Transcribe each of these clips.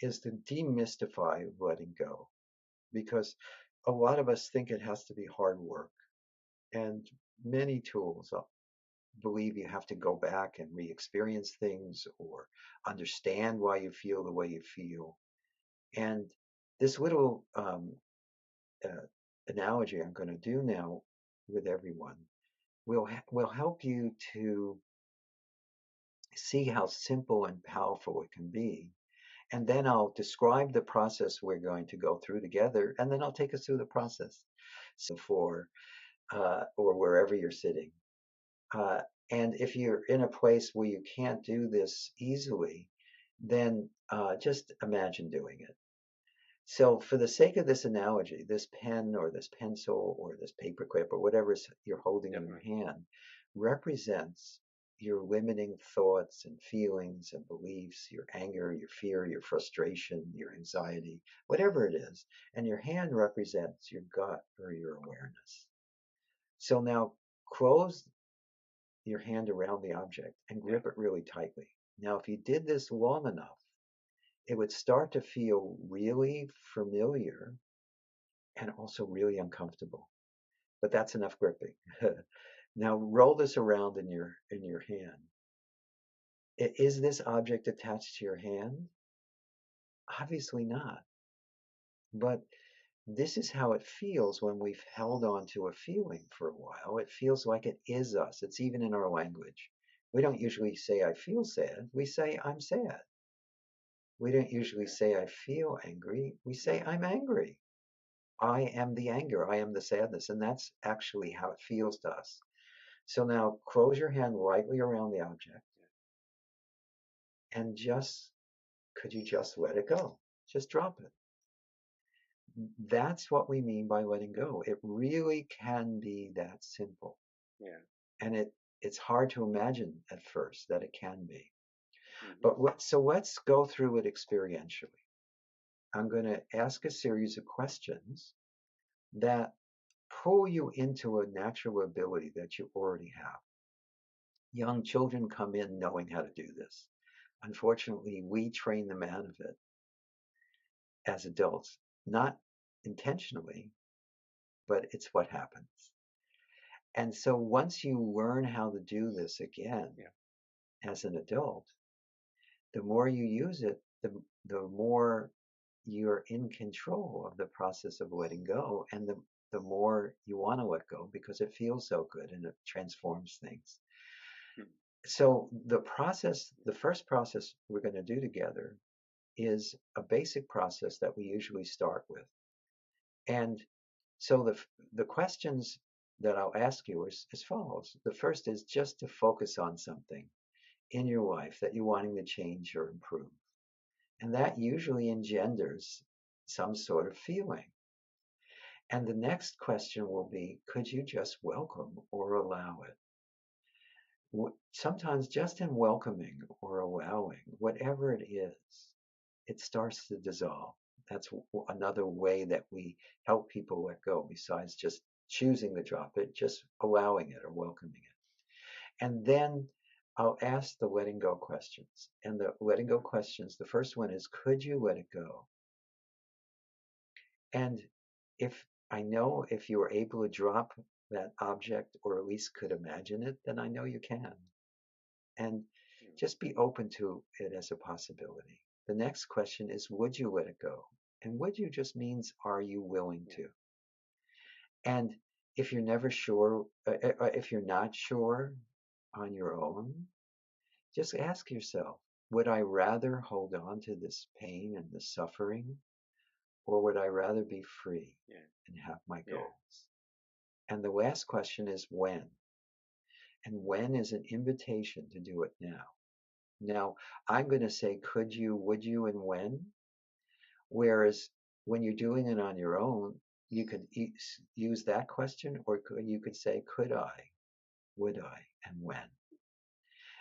is to demystify letting go, because a lot of us think it has to be hard work, and many tools believe you have to go back and re-experience things or understand why you feel the way you feel. And this little uh, analogy I'm going to do now with everyone will help you to see how simple and powerful it can be. And then I'll describe the process we're going to go through together, and then I'll take us through the process. So for or wherever you're sitting. Uh, and if you're in a place where you can't do this easily, then just imagine doing it. So, for the sake of this analogy, this pen or this pencil or this paperclip or whatever you're holding in your hand represents your limiting thoughts and feelings and beliefs, your anger, your fear, your frustration, your anxiety, whatever it is. And your hand represents your gut or your awareness. So now close your hand around the object and grip it really tightly. Now, if you did this long enough, it would start to feel really familiar and also really uncomfortable. But that's enough gripping. Now roll this around in your hand. Is this object attached to your hand? Obviously not. But this is how it feels when we've held on to a feeling for a while. It feels like it is us. It's even in our language. We don't usually say, I feel sad. We say, I'm sad. We don't usually say, I feel angry. We say, I'm angry. I am the anger. I am the sadness. And that's actually how it feels to us. So now close your hand lightly around the object and could you just let it go? Just drop it. That's what we mean by letting go. It really can be that simple. Yeah. And it's hard to imagine at first that it can be. But so let's go through it experientially. I'm going to ask a series of questions that pull you into a natural ability that you already have. Young children come in knowing how to do this. Unfortunately, we train them out of it as adults, not intentionally, but it's what happens. And so once you learn how to do this again as an adult, the more you use it, the more you're in control of the process of letting go, and the more you want to let go because it feels so good and it transforms things. So the first process we're going to do together is a basic process that we usually start with. And so the questions that I'll ask you is as follows. The first is just to focus on something in your life that you're wanting to change or improve. And that usually engenders some sort of feeling. And the next question will be, could you just welcome or allow it? Sometimes just in welcoming or allowing, whatever it is, it starts to dissolve. That's another way that we help people let go, besides just choosing to drop it, just allowing it or welcoming it. And then I'll ask the letting go questions. And the letting go questions, the first one is, could you let it go? And if I know if you were able to drop that object or at least could imagine it, then I know you can. And just be open to it as a possibility. The next question is, would you let it go? And would you just means, are you willing to? And if you're never sure, if you're not sure on your own, just ask yourself, would I rather hold on to this pain and this suffering, or would I rather be free and have my goals? And the last question is when. And when is an invitation to do it now. Now, I'm going to say, could you, would you, and when? Whereas when you're doing it on your own, you could use that question, or you could say, could I, would I, and when?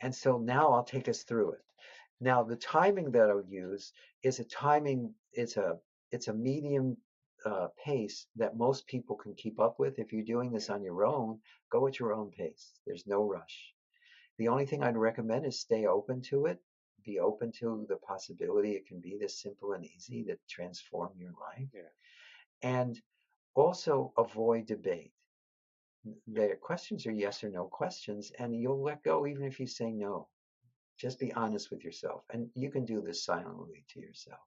And so now I'll take us through it. Now, the timing that I'll use is it's a medium pace that most people can keep up with. If you're doing this on your own, go at your own pace. There's no rush. The only thing I'd recommend is stay open to it, be open to the possibility it can be this simple and easy to transform your life. Yeah. And also avoid debate. The questions are yes or no questions, and you'll let go even if you say no. Just be honest with yourself. And you can do this silently to yourself.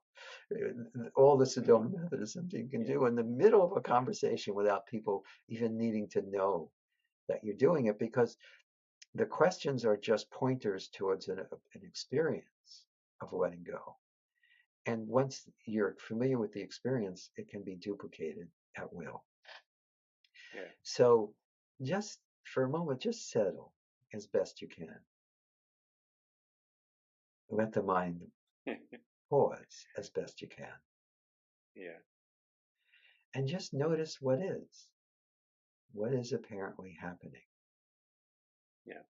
All the Sedona Methodism you can Yeah. do in the middle of a conversation without people even needing to know that you're doing it, because the questions are just pointers towards an experience of letting go. And once you're familiar with the experience, it can be duplicated at will. Yeah. So just for a moment, just settle as best you can. Let the mind pause as best you can. Yeah. And just notice what is. What is apparently happening? Yeah.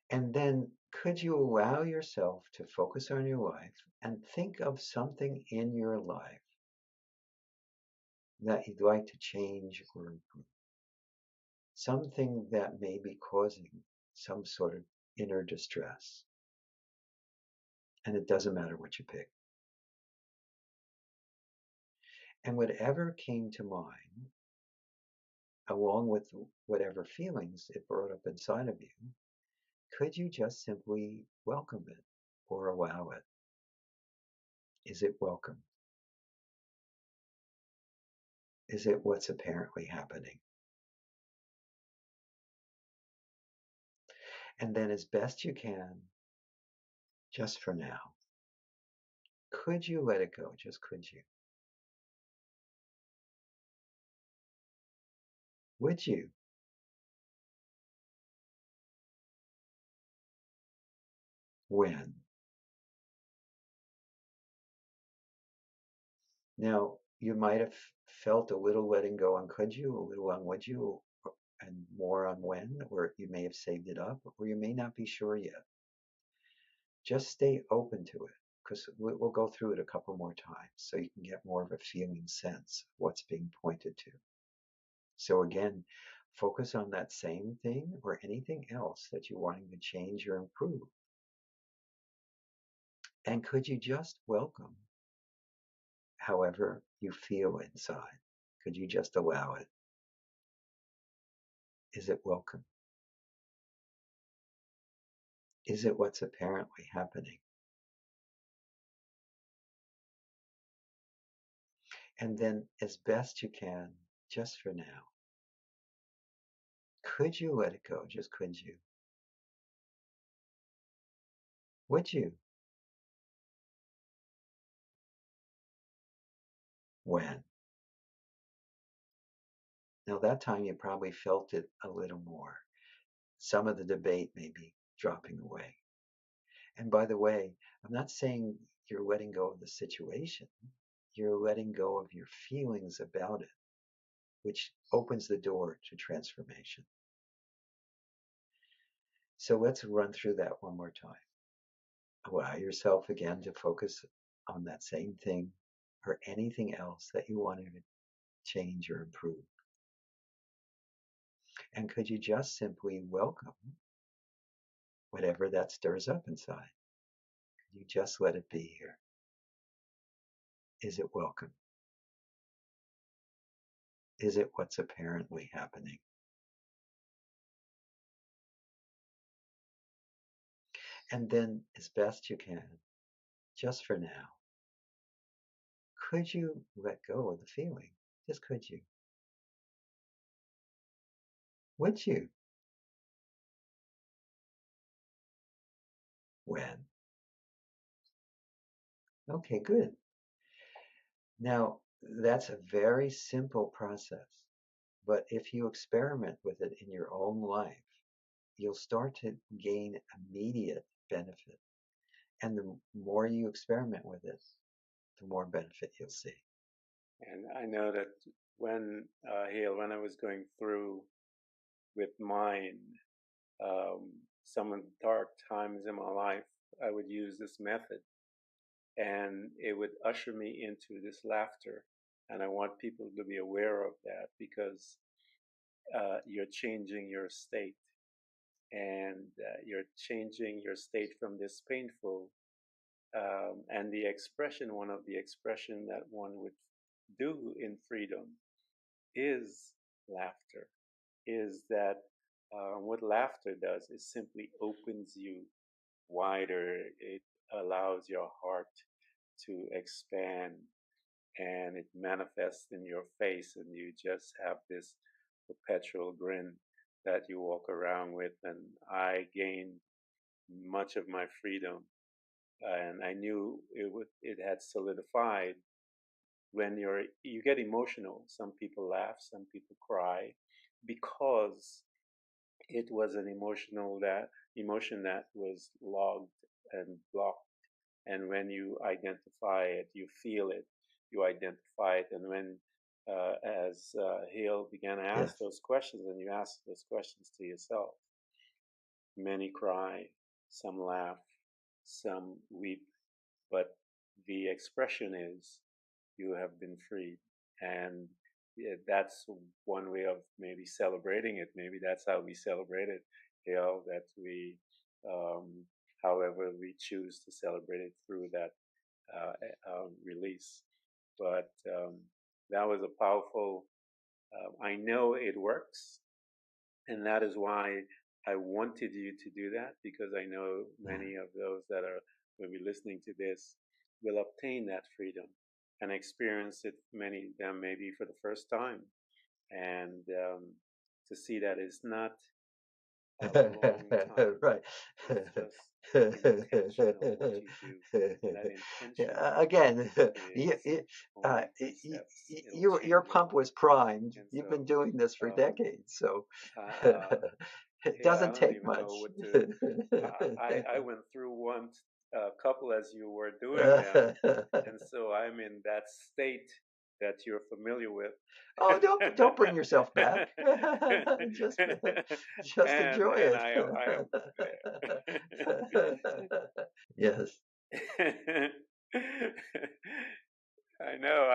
And then could you allow yourself to focus on your life and think of something in your life that you'd like to change or improve? Something that may be causing some sort of inner distress. And it doesn't matter what you pick. And whatever came to mind, along with whatever feelings it brought up inside of you, could you just simply welcome it or allow it? Is it welcome? Is it what's apparently happening? And then, as best you can, just for now, could you let it go? Just could you? Would you? When? Now, you might have felt a little letting go on could you, a little on would you, and more on when, or you may have saved it up, or you may not be sure yet. Just stay open to it, because we'll go through it a couple more times so you can get more of a feeling sense of what's being pointed to. So again, focus on that same thing or anything else that you're wanting to change or improve. And could you just welcome however you feel inside? Could you just allow it? Is it welcome? Is it what's apparently happening? And then, as best you can, just for now, could you let it go? Just could you? Would you? When? Now, that time you probably felt it a little more. Some of the debate may be dropping away. And by the way, I'm not saying you're letting go of the situation, you're letting go of your feelings about it, which opens the door to transformation. So let's run through that one more time. Allow yourself again to focus on that same thing or anything else that you want to change or improve. And could you just simply welcome whatever that stirs up inside? Could you just let it be here? Is it welcome? Is it what's apparently happening? And then, as best you can, just for now, could you let go of the feeling? Just could you? Would you? When? Okay, good. Now, that's a very simple process, but if you experiment with it in your own life, you'll start to gain immediate benefit. And the more you experiment with it, the more benefit you'll see. And I know that Hale, when I was going through with mine, um, some of the dark times in my life, I would use this method, and it would usher me into this laughter. And I want people to be aware of that because you're changing your state. and you're changing your state from this painful. And the expression, one of the expression that one would do in freedom is laughter. Is that what laughter does is simply opens you wider. It allows your heart to expand, and it manifests in your face, and you just have this perpetual grin that you walk around with. And I gained much of my freedom, and I knew it had solidified. When you get emotional, some people laugh, some people cry, because it was an emotion that was logged and blocked. And when you identify it, you feel it, you identify it. And when as Hale began to Yes. ask those questions, and you ask those questions to yourself, many cry, some laugh, some weep, but the expression is you have been freed. And yeah, that's one way of maybe celebrating it. Maybe that's how we celebrate it, that we, um, however we choose to celebrate it, through that release. But that was a powerful, I know it works. And that is why I wanted you to do that, because I know many of those that are will be listening to this will obtain that freedom and experience it. Many of them maybe for the first time, and to see that it's not a long time. Right. It's just intentional what you do, and that intention Yeah, again, is only steps. It'll your change your pump was life. primed. And You've been so, doing this for um, decades, so uh, it Hale, I doesn't don't take even know much. what to. I went through one couple as you were doing them, and so I'm in that state that you're familiar with. Oh, don't bring yourself back. Just just enjoy And it. I am Yes. there. I know.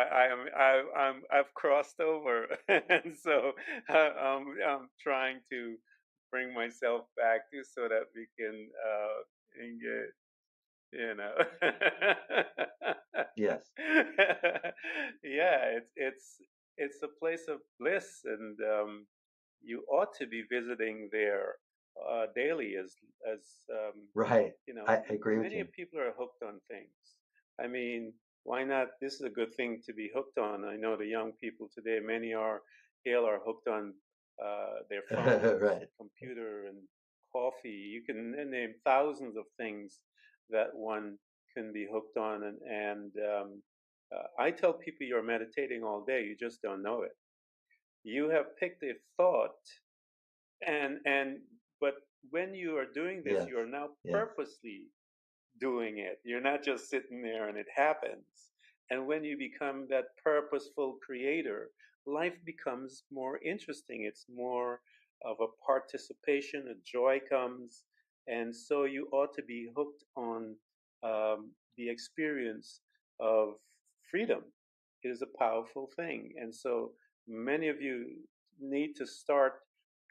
I've crossed over, and so I'm trying to bring myself back to, so that we can engage. You know. Yes. Yeah, it's a place of bliss, and you ought to be visiting there daily, as Right. you know, I agree with many you. people are hooked on things. I mean, why not? This is a good thing to be hooked on. I know the young people today, many Hale, are hooked on their phones, Right. computer, and coffee. You can name thousands of things that one can be hooked on. And I tell people, you're meditating all day, you just don't know it. You have picked a thought, and but when you are doing this, Yes. you are now Yes. purposely doing it. You're not just sitting there and it happens. And when you become that purposeful creator, life becomes more interesting. It's more of a participation, a joy comes. And so you ought to be hooked on the experience of freedom. It is a powerful thing. And so many of you need to start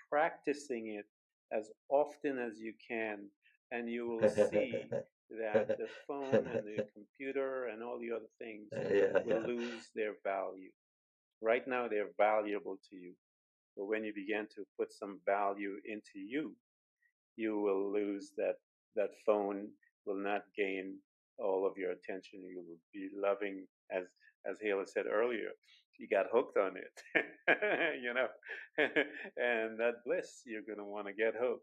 practicing it as often as you can, and you will see that the phone and the computer and all the other things Yeah, will yeah. lose their value. Right now, they're valuable to you. But when you begin to put some value into you, you will lose that phone will not gain all of your attention. You will be loving, as Hale said earlier, you got hooked on it. You know. And that bliss, you're going to want to get hooked.